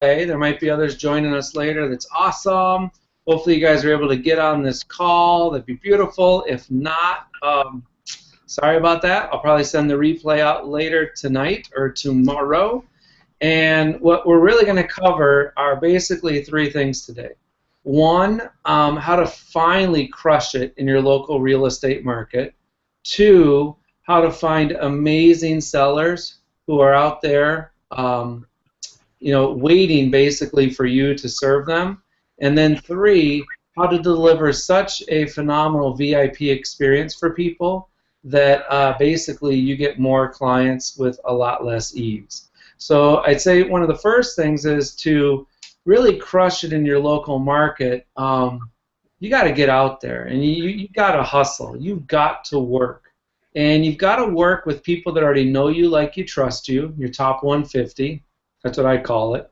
There might be others joining us later. That's awesome. Hopefully you guys are able to get on this call. That'd be beautiful. If not, sorry about that. I'll probably send the replay out later tonight or tomorrow. And what we're really going to cover are basically three things today. One, how to finally crush it in your local real estate market. Two, how to find amazing sellers who are out there, waiting basically for you to serve them. And then three, how to deliver such a phenomenal VIP experience for people that basically you get more clients with a lot less ease. So I'd say one of the first things is to really crush it in your local market. You got to get out there and you got to hustle. You've got to work. And you've got to work with people that already know you, like you, trust you, your top 150. That's what I call it.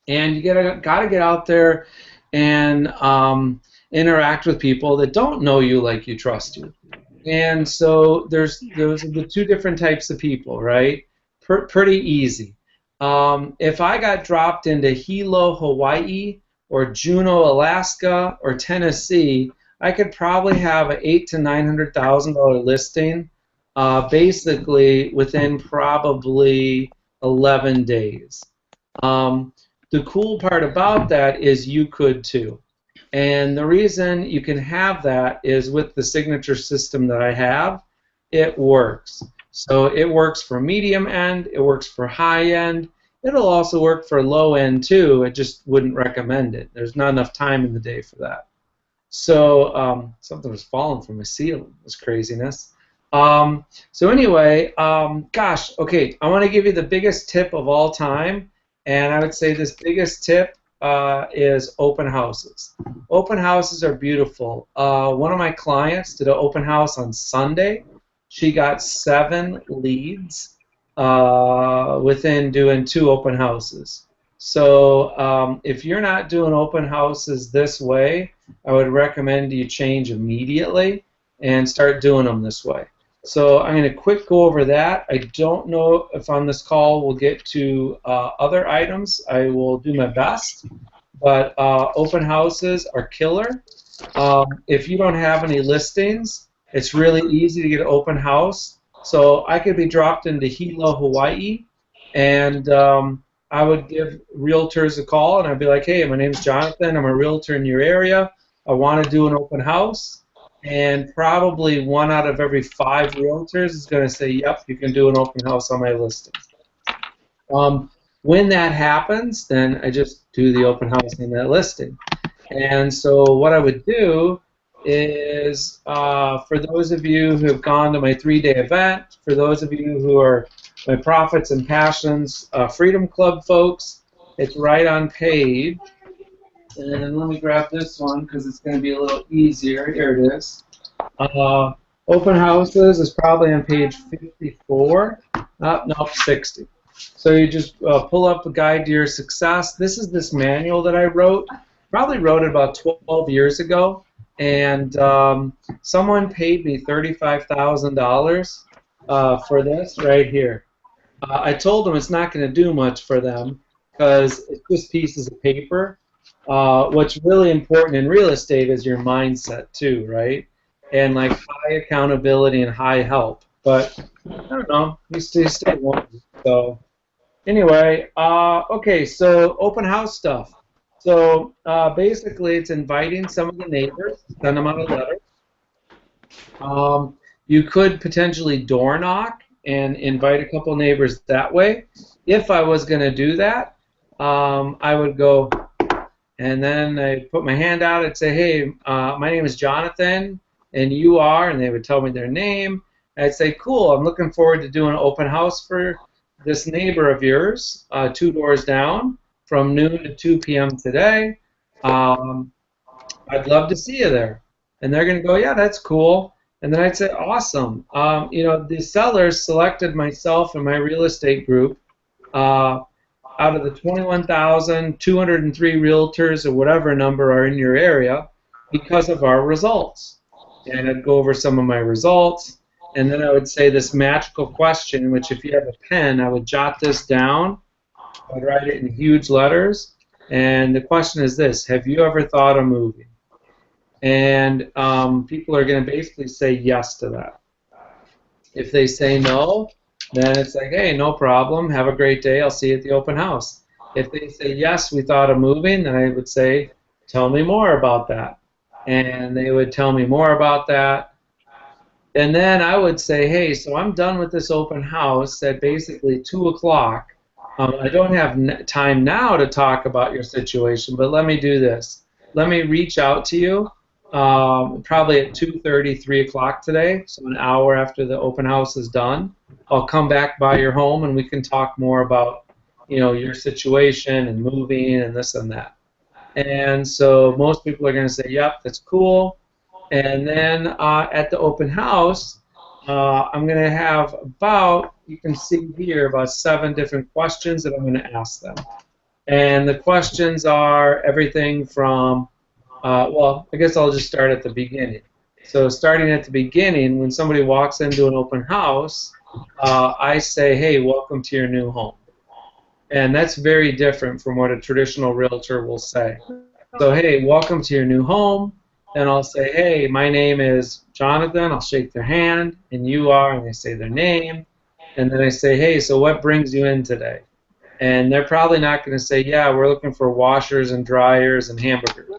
And you got to get out there and interact with people that don't know you, like you, trust you. And so those are the two different types of people, right? Pretty easy. If I got dropped into Hilo, Hawaii, or Juneau, Alaska, or Tennessee, I could probably have an $800,000 to $900,000 listing, basically within probably 11 days. The cool part about that is you could too. And the reason you can have that is with the signature system that I have, it works. So it works for medium end, it works for high end, it'll also work for low end too, I just wouldn't recommend it. There's not enough time in the day for that. So something was falling from the ceiling, this craziness. So anyway, gosh, okay, I want to give you the biggest tip of all time, and I would say this biggest tip is open houses. Open houses are beautiful. One of my clients did an open house on Sunday. She got 7 leads within doing 2 open houses. So if you're not doing open houses this way, I would recommend you change immediately and start doing them this way. So I'm going to quick go over that. I don't know if on this call we'll get to other items. I will do my best. But open houses are killer. If you don't have any listings, it's really easy to get an open house. So I could be dropped into Hilo, Hawaii, and I would give realtors a call, and I'd be like, hey, my name's Jonathan. I'm a realtor in your area. I want to do an open house. And probably 1 out of every 5 realtors is going to say, yep, you can do an open house on my listing. When that happens, then I just do the open house in that listing. And so what I would do is, for those of you who have gone to my 3-day event, for those of you who are my Profits and Passions Freedom Club folks, it's right on page. And let me grab this one because it's going to be a little easier. Here it is. Open houses is probably on page 54. No, 60. So you just pull up a guide to your success. This is this manual that I wrote. Probably wrote it about 12 years ago. And someone paid me $35,000 for this right here. I told them it's not going to do much for them because it's just pieces of paper. What's really important in real estate is your mindset too, right? And like high accountability and high help. But I don't know, you stay one. So anyway, okay, so open house stuff. So basically, it's inviting some of the neighbors, send them out a letter. You could potentially door knock and invite a couple neighbors that way. If I was going to do that, I would go, and then I put my hand out and say, hey, my name is Jonathan, and you are, and they would tell me their name. I'd say, cool, I'm looking forward to doing an open house for this neighbor of yours, 2 doors down, from noon to 2 p.m. today. I'd love to see you there. And they're going to go, yeah, that's cool. And then I'd say, awesome. The sellers selected myself and my real estate group out of the 21,203 realtors or whatever number are in your area because of our results. And I'd go over some of my results. And then I would say this magical question, which if you have a pen, I would jot this down. I'd write it in huge letters. And the question is this: have you ever thought of moving? And people are going to basically say yes to that. If they say no, then it's like, hey, no problem. Have a great day. I'll see you at the open house. If they say yes, we thought of moving, then I would say, tell me more about that. And they would tell me more about that. And then I would say, hey, so I'm done with this open house at basically 2 o'clock. I don't have time now to talk about your situation, but let me do this. Let me reach out to you probably at 2:30, 3 o'clock today, so an hour after the open house is done. I'll come back by your home and we can talk more about, your situation and moving and this and that. And so most people are going to say, yep, that's cool. And then at the open house, I'm going to have about, you can see here, about 7 different questions that I'm going to ask them. And the questions are everything from, well, I guess I'll just start at the beginning. So starting at the beginning, when somebody walks into an open house, I say, hey, welcome to your new home. And that's very different from what a traditional realtor will say. So, hey, welcome to your new home. And I'll say, hey, my name is Jonathan. I'll shake their hand, and you are, and they say their name. And then I say, hey, so what brings you in today? And they're probably not going to say, yeah, we're looking for washers and dryers and hamburgers.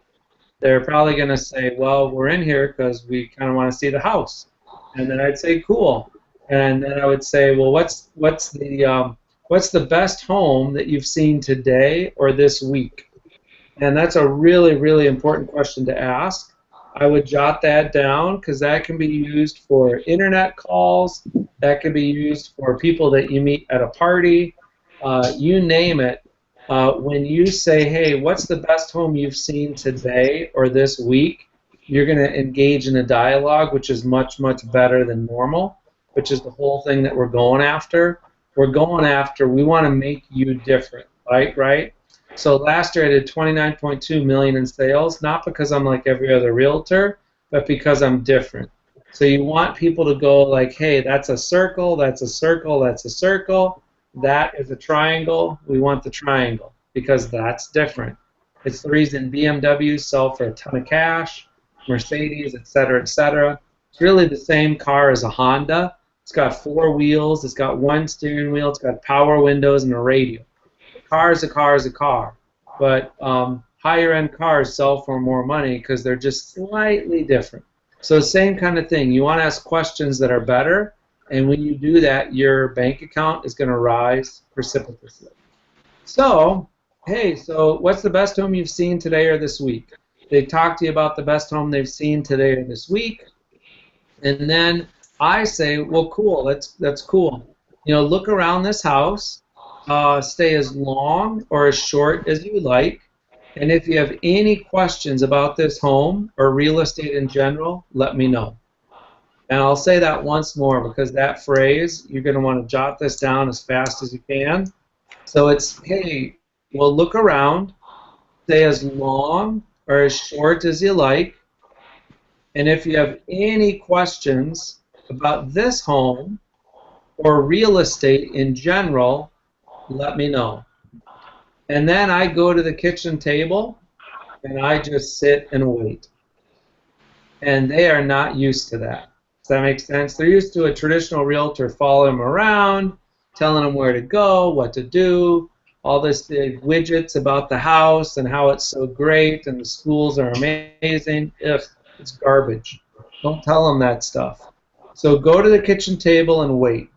They're probably going to say, well, we're in here because we kind of want to see the house. And then I'd say, cool. And then I would say, well, what's the best home that you've seen today or this week? And that's a really, really important question to ask. I would jot that down because that can be used for internet calls. That can be used for people that you meet at a party. You name it. When you say, hey, what's the best home you've seen today or this week, you're going to engage in a dialogue, which is much, much better than normal, which is the whole thing that we're going after. We're going after, we want to make you different, right? So last year I did 29.2 million in sales, not because I'm like every other realtor, but because I'm different. So you want people to go like, hey, that's a circle, that's a circle, that's a circle. That is a triangle. We want the triangle because that's different. It's the reason BMWs sell for a ton of cash, Mercedes, etc., etc. It's really the same car as a Honda. It's got 4 wheels. It's got 1 steering wheel. It's got power windows and a radio. A car is a car is a car. But higher-end cars sell for more money because they're just slightly different. So same kind of thing. You want to ask questions that are better. And when you do that, your bank account is going to rise precipitously. So, hey, so what's the best home you've seen today or this week? They talk to you about the best home they've seen today or this week. And then I say, well, cool, that's cool. Look around this house, stay as long or as short as you like. And if you have any questions about this home or real estate in general, let me know. And I'll say that once more because that phrase, you're going to want to jot this down as fast as you can. So it's, hey, well, look around, stay as long or as short as you like. And if you have any questions about this home or real estate in general, let me know. And then I go to the kitchen table and I just sit and wait. And they are not used to that. Does that make sense? They're used to a traditional realtor following them around, telling them where to go, what to do, all this big widgets about the house and how it's so great and the schools are amazing. It's garbage. Don't tell them that stuff. So go to the kitchen table and wait.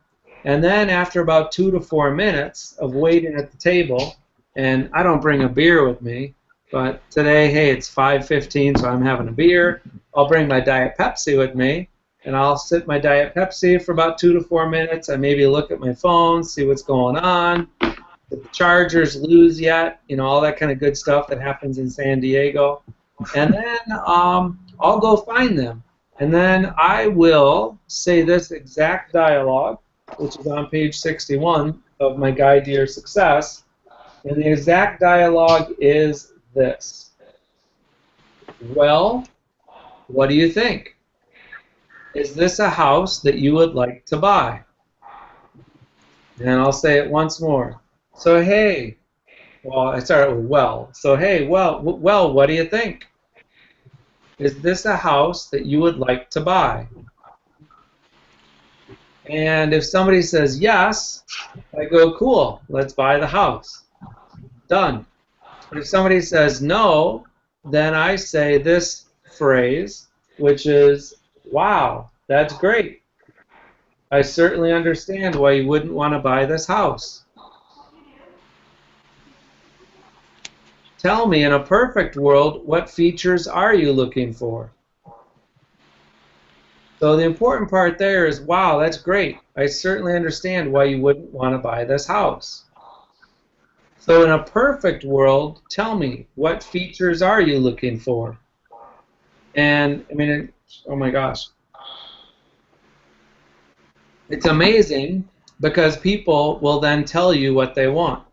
And then after about 2 to 4 minutes of waiting at the table, and I don't bring a beer with me, but today, hey, it's 5:15, so I'm having a beer. I'll bring my Diet Pepsi with me, and I'll sip my Diet Pepsi for about 2 to 4 minutes. I maybe look at my phone, see what's going on. If the Chargers lose yet, all that kind of good stuff that happens in San Diego. And then I'll go find them. And then I will say this exact dialogue, which is on page 61 of my Guide to Your Success. And the exact dialogue is this. Well, what do you think? Is this a house that you would like to buy? And I'll say it once more. So hey, well, I started with well. So hey, well, what do you think? Is this a house that you would like to buy? And if somebody says yes, I go, cool, let's buy the house. Done. If somebody says no, then I say this phrase, which is, wow, that's great. I certainly understand why you wouldn't want to buy this house. Tell me, in a perfect world, what features are you looking for? So the important part there is, wow, that's great. I certainly understand why you wouldn't want to buy this house. So in a perfect world, tell me, what features are you looking for? And I mean, oh my gosh, it's amazing because people will then tell you what they want.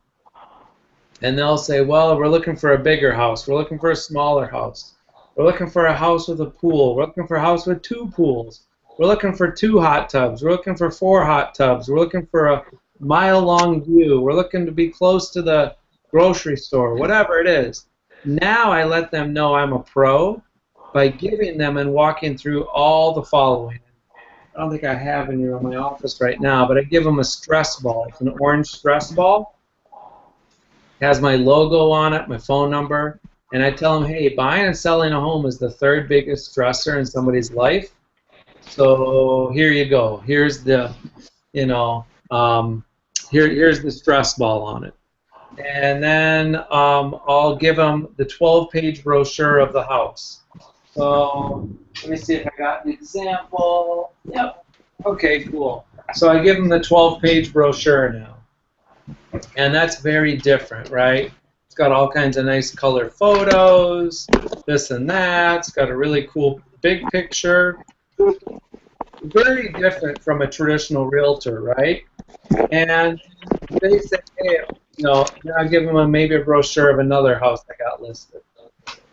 And they'll say, well, we're looking for a bigger house. We're looking for a smaller house. We're looking for a house with a pool. We're looking for a house with 2 pools. We're looking for 2 hot tubs. We're looking for 4 hot tubs. We're looking for a mile-long view. We're looking to be close to the grocery store, whatever it is. Now I let them know I'm a pro by giving them and walking through all the following. I don't think I have any in my office right now, but I give them a stress ball. It's an orange stress ball. It has my logo on it, my phone number, and I tell them, hey, buying and selling a home is the 3rd biggest stressor in somebody's life. So here you go. Here's the, you know, here's the stress ball on it. And then I'll give them the 12-page brochure of the house. So let me see if I got an example. Yep. Okay, cool. So I give them the 12-page brochure now. And that's very different, right? It's got all kinds of nice color photos, this and that. It's got a really cool big picture. Very different from a traditional realtor, right? And they say, hey, I'll give them maybe a brochure of another house that got listed.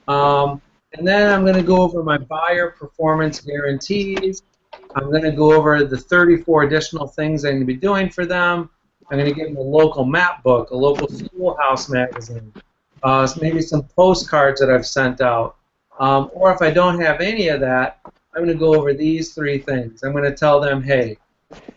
And then I'm going to go over my buyer performance guarantees. I'm going to go over the 34 additional things I'm going to be doing for them. I'm going to give them a local map book, a local schoolhouse magazine, maybe some postcards that I've sent out. Or if I don't have any of that, I'm going to go over these 3 things. I'm going to tell them, hey,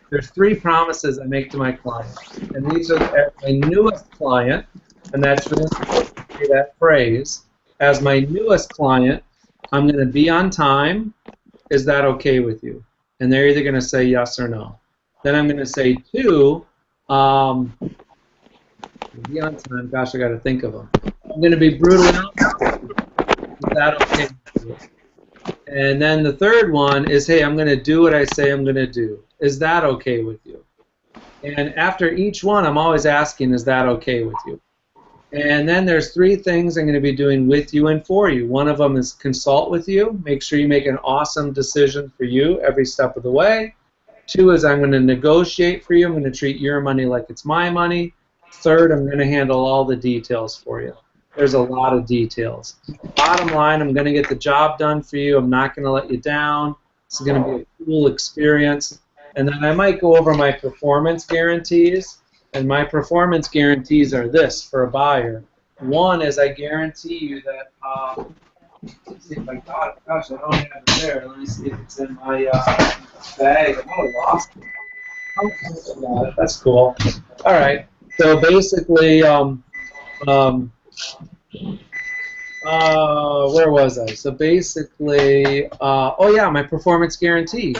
there's 3 promises I make to my clients. And these are my newest client, and that's for that phrase. As my newest client, I'm going to be on time. Is that okay with you? And they're either going to say yes or no. Then I'm going to say 2, be on time. Gosh, I got to think of them. I'm going to be brutally honest. Is that okay with you? And then the 3rd one is, hey, I'm going to do what I say I'm going to do. Is that okay with you? And after each one, I'm always asking, is that okay with you? And then there's 3 things I'm going to be doing with you and for you. One of them is consult with you. Make sure you make an awesome decision for you every step of the way. 2 is I'm going to negotiate for you. I'm going to treat your money like it's my money. 3rd, I'm going to handle all the details for you. There's a lot of details. Bottom line, I'm going to get the job done for you. I'm not going to let you down. It's going to be a cool experience. And then I might go over my performance guarantees. And my performance guarantees are this for a buyer. 1 is I guarantee you that, let's see if I got it. Gosh, I don't have it there. Let me see if it's in my bag. Oh, I lost it. Oh, I got it. That's cool. All right. So basically, where was I? So basically, oh yeah, my performance guarantee.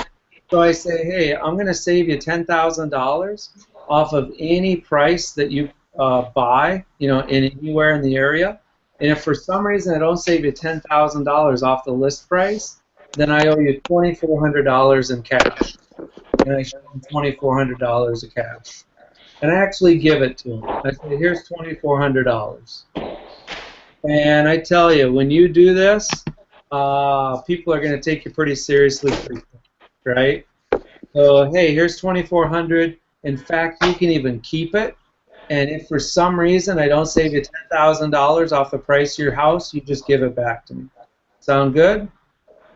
So I say, hey, I'm going to save you $10,000 off of any price that you buy, anywhere in the area. And if for some reason I don't save you $10,000 off the list price, then I owe you $2,400 in cash. And I show them $2,400 of cash. And I actually give it to them. I say, here's $2,400. And I tell you, when you do this, people are going to take you pretty seriously, right? So, hey, here's $2,400. In fact, you can even keep it. And if for some reason I don't save you $10,000 off the price of your house, you just give it back to me. Sound good?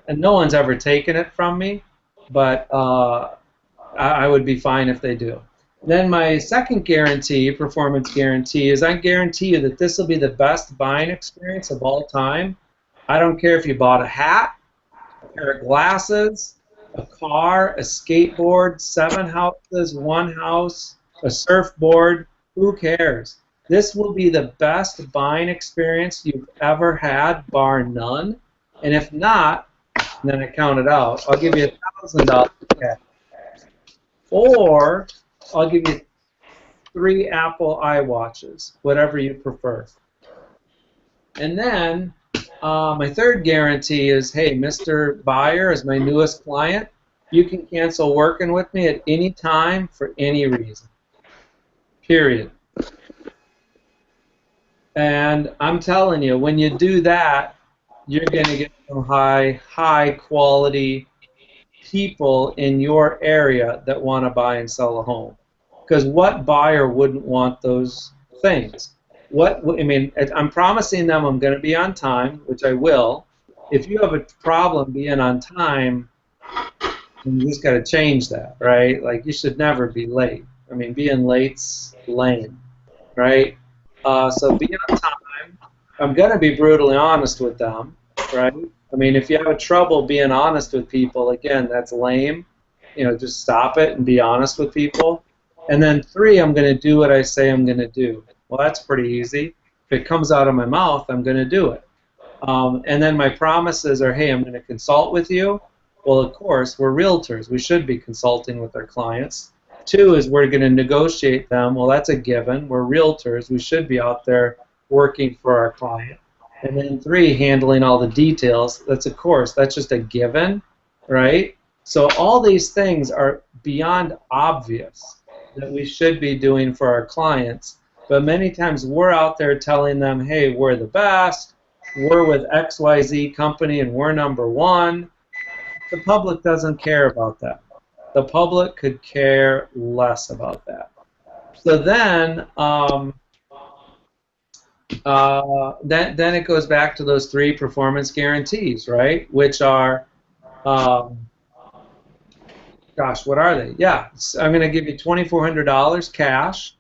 And no one's ever taken it from me, but I would be fine if they do. Then my second guarantee, performance guarantee, is I guarantee you that this will be the best buying experience of all time. I don't care if you bought a hat, a pair of glasses, a car, a skateboard, 7 houses, 1 house, a surfboard, who cares? This will be the best buying experience you've ever had, bar none. And if not, then I count it out. I'll give you $1,000 cash. Or I'll give you 3 Apple iWatches, whatever you prefer. And then my third guarantee is, hey, Mr. Buyer is my newest client. You can cancel working with me at any time for any reason. Period. And I'm telling you, when you do that, you're going to get some high quality people in your area that want to buy and sell a home. Because what buyer wouldn't want those things? I'm promising them I'm going to be on time, which I will. If you have a problem being on time, you just got to change that, right? Like, you should never be late. I mean, being late's lame, right? So be on time. I'm going to be brutally honest with them, right? I mean, if you have trouble being honest with people, again, that's lame. You know, just stop it and be honest with people. And then 3, I'm going to do what I say I'm going to do. Well, that's pretty easy. If it comes out of my mouth, I'm going to do it. And then my promises are, hey, I'm going to consult with you. Well, of course, we're realtors. We should be consulting with our clients. 2 is we're going to negotiate them. Well, that's a given. We're realtors. We should be out there working for our client. And then 3, handling all the details. That's, of course, that's just a given, right? So all these things are beyond obvious that we should be doing for our clients. But many times we're out there telling them, hey, we're the best. We're with XYZ company and we're #1. The public doesn't care about that. The public could care less about that. So then, then it goes back to those 3 performance guarantees, right? Which are, gosh, what are they? Yeah, I'm going to give you $2,400 cash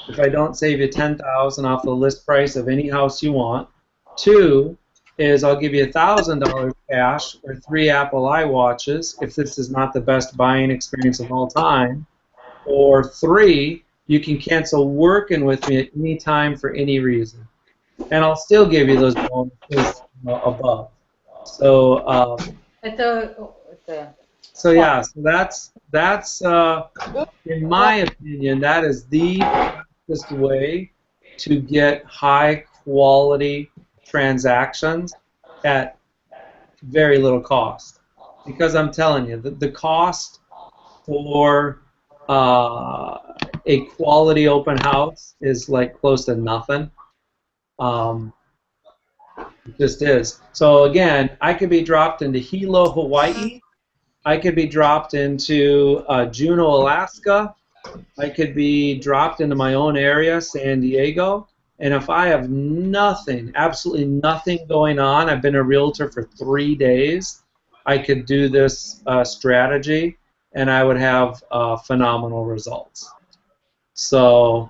if I don't save you $10,000 off the list price of any house you want. 2 is I'll give you $1,000 cash or 3 Apple iWatches if this is not the best buying experience of all time. Or 3, you can cancel working with me at any time for any reason. And I'll still give you those bonuses above. So so yeah, so that's in my opinion, that is the fastest way to get high quality transactions at very little cost. Because I'm telling you, the cost for a quality open house is like close to nothing. It just is. So again, I could be dropped into Hilo, Hawaii. I could be dropped into Juneau, Alaska. I could be dropped into my own area, San Diego. And if I have nothing, absolutely nothing going on, I've been a realtor for 3 days, I could do this strategy and I would have phenomenal results. So,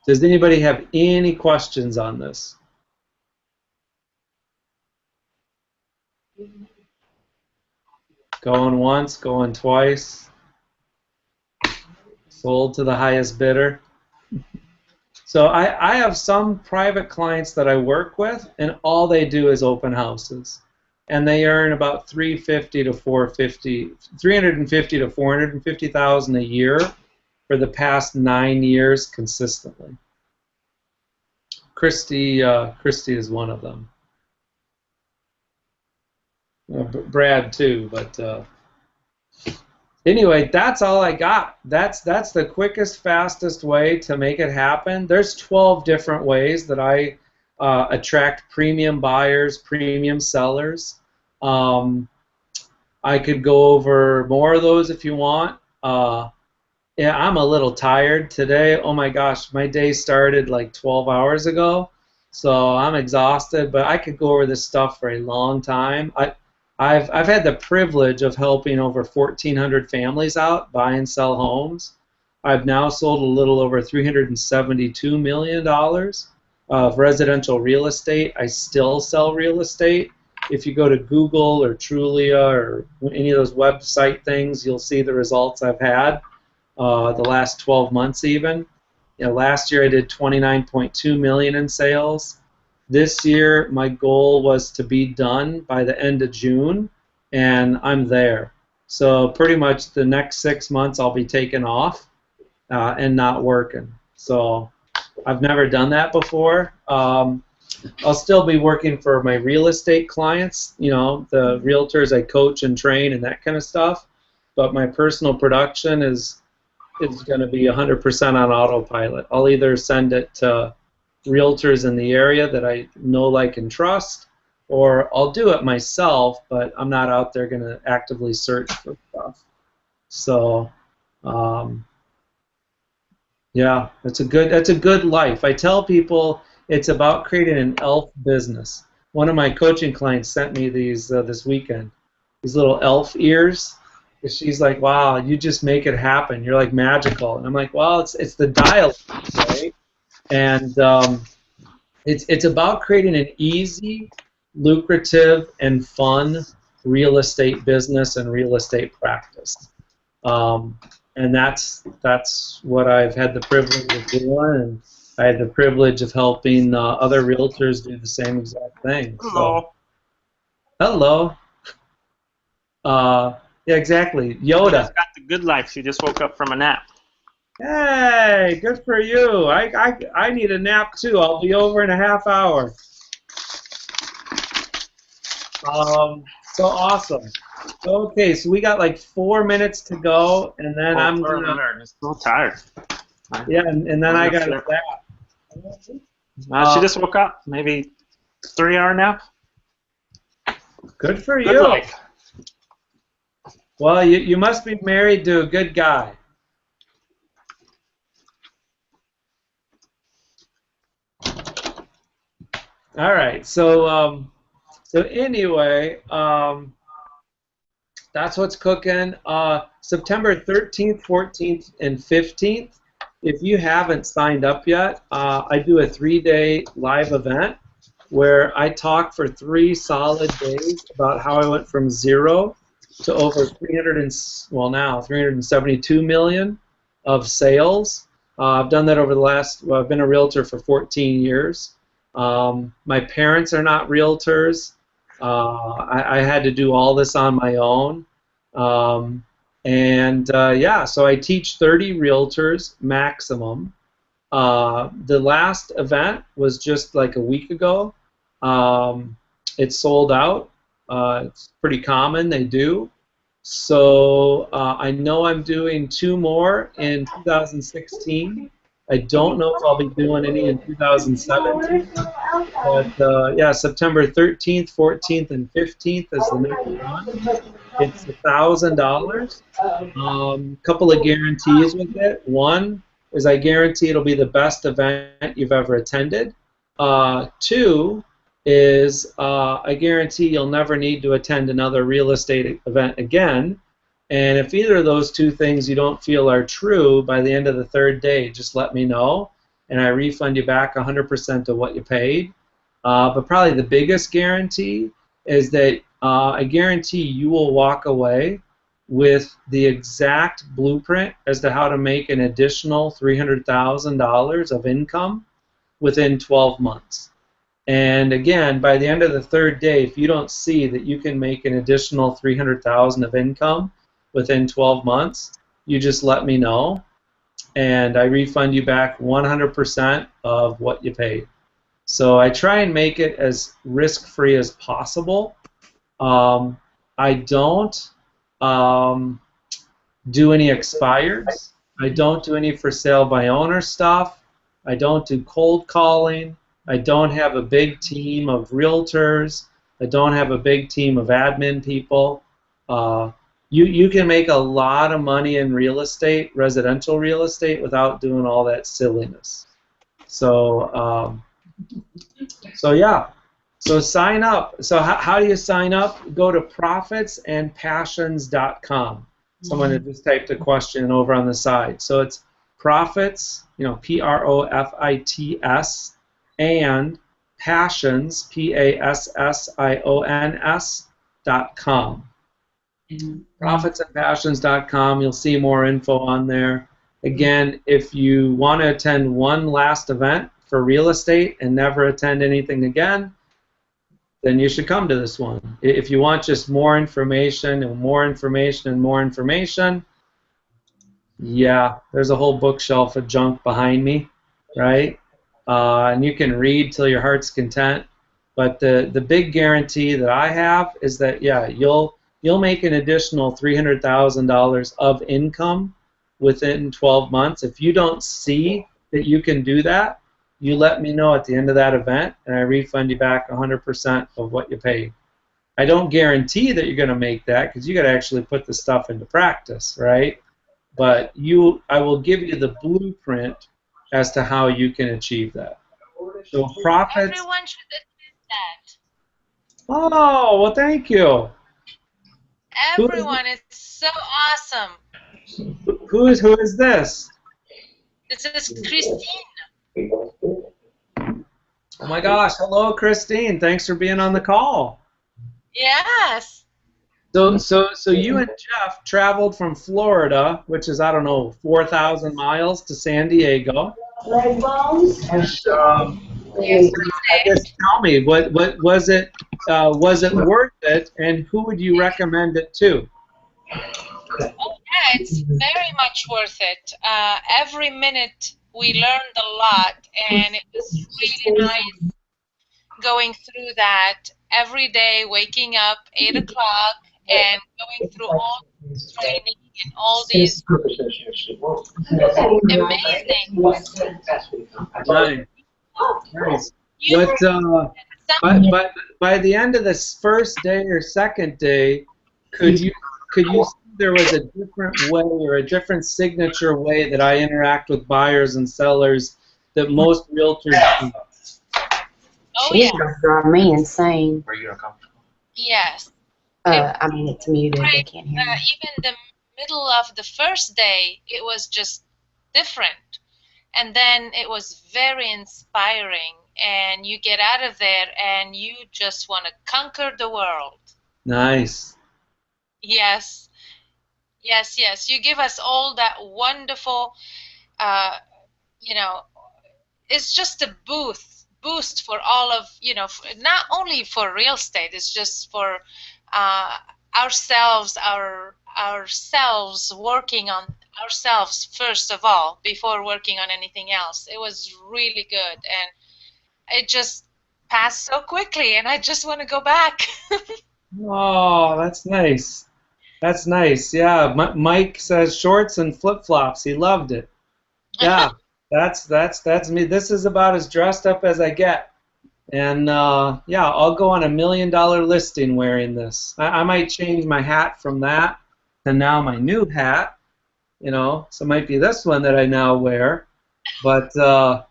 does anybody have any questions on this? Going once, going twice. Sold to the highest bidder. So I have some private clients that I work with, and all they do is open houses, and they earn about $350,000 to $450,000 a year for the past 9 years consistently. Christy is one of them. Brad too, but anyway, that's all I got. That's the quickest, fastest way to make it happen. There's 12 different ways that I attract premium buyers, premium sellers. I could go over more of those if you want. Yeah, I'm a little tired today. Oh my gosh, my day started like 12 hours ago, so I'm exhausted. But I could go over this stuff for a long time. I've had the privilege of helping over 1,400 families out buy and sell homes. I've now sold a little over $372 million of residential real estate. I still sell real estate. If you go to Google or Trulia or any of those website things, you'll see the results I've had the last 12 months even. You know, last year I did 29.2 million in sales. This year my goal was to be done by the end of June, and I'm there. So pretty much the next 6 months I'll be taken off and not working. So I've never done that before. I'll still be working for my real estate clients, you know, the realtors I coach and train and that kind of stuff. But my personal production is going to be 100% on autopilot. I'll either send it to realtors in the area that I know, like, and trust, or I'll do it myself, but I'm not out there going to actively search for stuff. So, yeah, that's a good life. I tell people it's about creating an elf business. One of my coaching clients sent me these this weekend, these little elf ears. She's like, "Wow, you just make it happen. You're like magical." And I'm like, "Well, it's the dial, right?" And it's about creating an easy, lucrative, and fun real estate business and real estate practice. And that's what I've had the privilege of doing, and I had the privilege of helping other realtors do the same exact thing. Hello. So, hello. Yeah, exactly. Yoda. She's got the good life. She just woke up from a nap. Hey, good for you. I need a nap too. I'll be over in a half hour. So awesome. Okay, so we got like 4 minutes to go, and then I'm gonna. I'm so tired. Yeah, and then I got to She just woke up. Maybe 3-hour nap. Good for Good you. life. Well, you must be married to a good guy. All right, so anyway, that's what's cooking. September 13th, 14th, and 15th. If you haven't signed up yet, I do a 3-day live event where I talk for 3 solid days about how I went from 0 to over 372 million of sales. I've done that over the last. Well, I've been a realtor for 14 years. My parents are not realtors. I had to do all this on my own. Yeah, so I teach 30 realtors maximum. The last event was just like a week ago. It's sold out. It's pretty common, they do. So I know I'm doing 2 more in 2016. I don't know if I'll be doing any in 2017. But yeah, September 13th, 14th, and 15th is the next one. It's $1,000. Couple of guarantees with it. One is I guarantee it'll be the best event you've ever attended. 2 is I guarantee you'll never need to attend another real estate event again. And if either of those 2 things you don't feel are true, by the end of the 3rd day, just let me know, and I refund you back 100% of what you paid. But probably the biggest guarantee is that I guarantee you will walk away with the exact blueprint as to how to make an additional $300,000 of income within 12 months. And again, by the end of the 3rd day, if you don't see that you can make an additional $300,000 of income within 12 months, you just let me know, and I refund you back 100% of what you paid. So I try and make it as risk-free as possible. I don't do any expireds. I don't do any for sale by owner stuff. I don't do cold calling. I don't have a big team of realtors. I don't have a big team of admin people. You can make a lot of money in real estate, residential real estate, without doing all that silliness. So yeah. So sign up. So how do you sign up? Go to profitsandpassions.com. Someone had just typed a question over on the side. So it's profits, Profits, and passions, PASSIONS.com. Profitsandpassions.com. You'll see more info on there. Again, if you want to attend one last event for real estate and never attend anything again, then you should come to this one. If you want just more information and more information and more information, yeah, there's a whole bookshelf of junk behind me, right? And you can read till your heart's content. But the big guarantee that I have is that, yeah, you'll make an additional $300,000 of income within 12 months. If you don't see that you can do that, you let me know at the end of that event, and I refund you back 100% of what you paid. I don't guarantee that you're going to make that because you got to actually put the stuff into practice, right? But I will give you the blueprint as to how you can achieve that. So profits. Everyone should attend that. Oh, well, thank you. Everyone is so awesome. Who is this? This is Christine. Oh my gosh, hello Christine. Thanks for being on the call. Yes. So you and Jeff traveled from Florida, which is, I don't know, 4,000 miles to San Diego. And, I guess tell me, what was it worth it, and who would you recommend it to? Oh yeah, it's very much worth it. Every minute we learned a lot, and it was really nice going through that every day, waking up 8 o'clock and going through all this training and all these amazing. Nice. But by the end of this first day or second day, could you see there was a different way or a different signature way that I interact with buyers and sellers that most realtors do? Oh She's yeah. gonna drive me insane. Were you uncomfortable? Yes. I mean, it's muted. They Right. can't hear me. Even the middle of the first day, it was just different. And then it was very inspiring. And you get out of there and you just want to conquer the world. Nice. Yes. Yes, yes. You give us all that wonderful, it's just a boost for all of, not only for real estate, it's just for ourselves working on ourselves first of all before working on anything else. It was really good, and it just passed so quickly, and I just want to go back. Oh, that's nice. That's nice. Yeah, Mike says shorts and flip-flops. He loved it. Yeah, that's me. This is about as dressed up as I get. And yeah, I'll go on $1 million listing wearing this. I might change my hat from that to now my new hat. So it might be this one that I now wear. But yeah,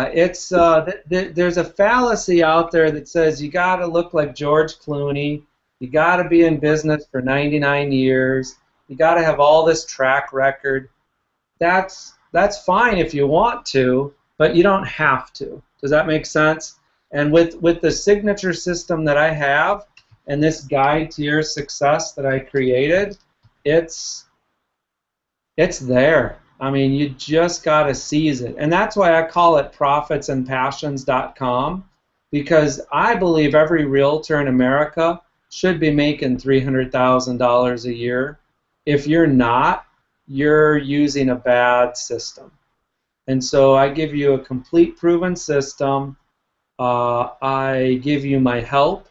it's there's a fallacy out there that says you got to look like George Clooney. You got to be in business for 99 years. You got to have all this track record. That's fine if you want to, but you don't have to. Does that make sense? And with the signature system that I have and this guide to your success that I created, it's there. I mean, you just got to seize it. And that's why I call it profitsandpassions.com, because I believe every realtor in America should be making $300,000 a year. If you're not, you're using a bad system. And so I give you a complete proven system. I give you my help,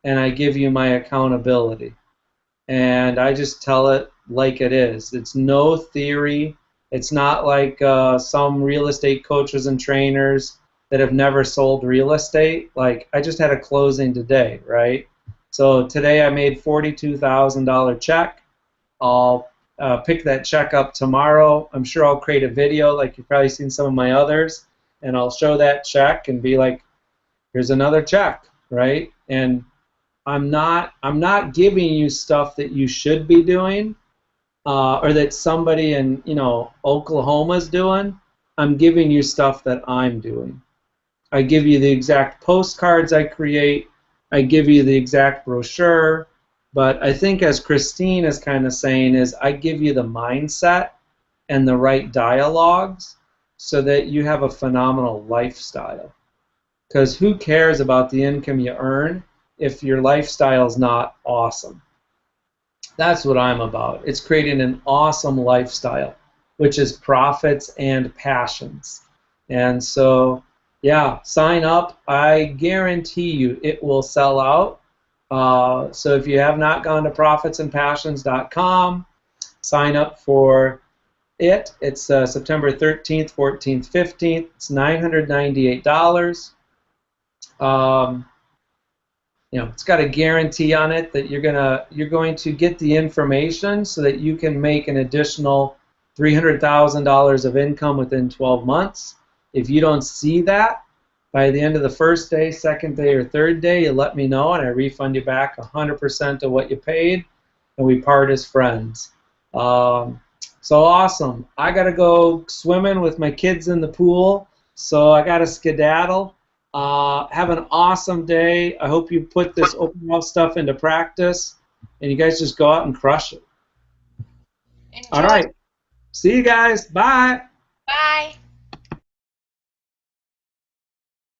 and I give you my accountability. And I just tell it like it is. It's no theory. It's not like some real estate coaches and trainers that have never sold real estate. Like, I just had a closing today, right? So today I made $42,000 check. I'll pick that check up tomorrow. I'm sure I'll create a video like you've probably seen some of my others, and I'll show that check and be like, here's another check. right? And I'm not giving you stuff that you should be doing, or that somebody in Oklahoma's doing. I'm giving you stuff that I'm doing. I give you the exact postcards I create. I give you the exact brochure. But I think, as Christine is kind of saying, is I give you the mindset and the right dialogues so that you have a phenomenal lifestyle. Because who cares about the income you earn if your lifestyle is not awesome? That's what I'm about. It's creating an awesome lifestyle, which is profits and passions. And so, yeah, sign up. I guarantee you it will sell out. So if you have not gone to profitsandpassions.com, sign up for it. It's September 13th, 14th, 15th. It's $998. It's got a guarantee on it that you're going to get the information so that you can make an additional $300,000 of income within 12 months. If you don't see that by the end of the first day, second day, or third day, you let me know, and I refund you back 100% of what you paid, and we part as friends. So awesome. I got to go swimming with my kids in the pool, so I got to skedaddle. Have an awesome day. I hope you put this open house stuff into practice, and you guys just go out and crush it. Enjoy. All right. See you guys. Bye. Bye.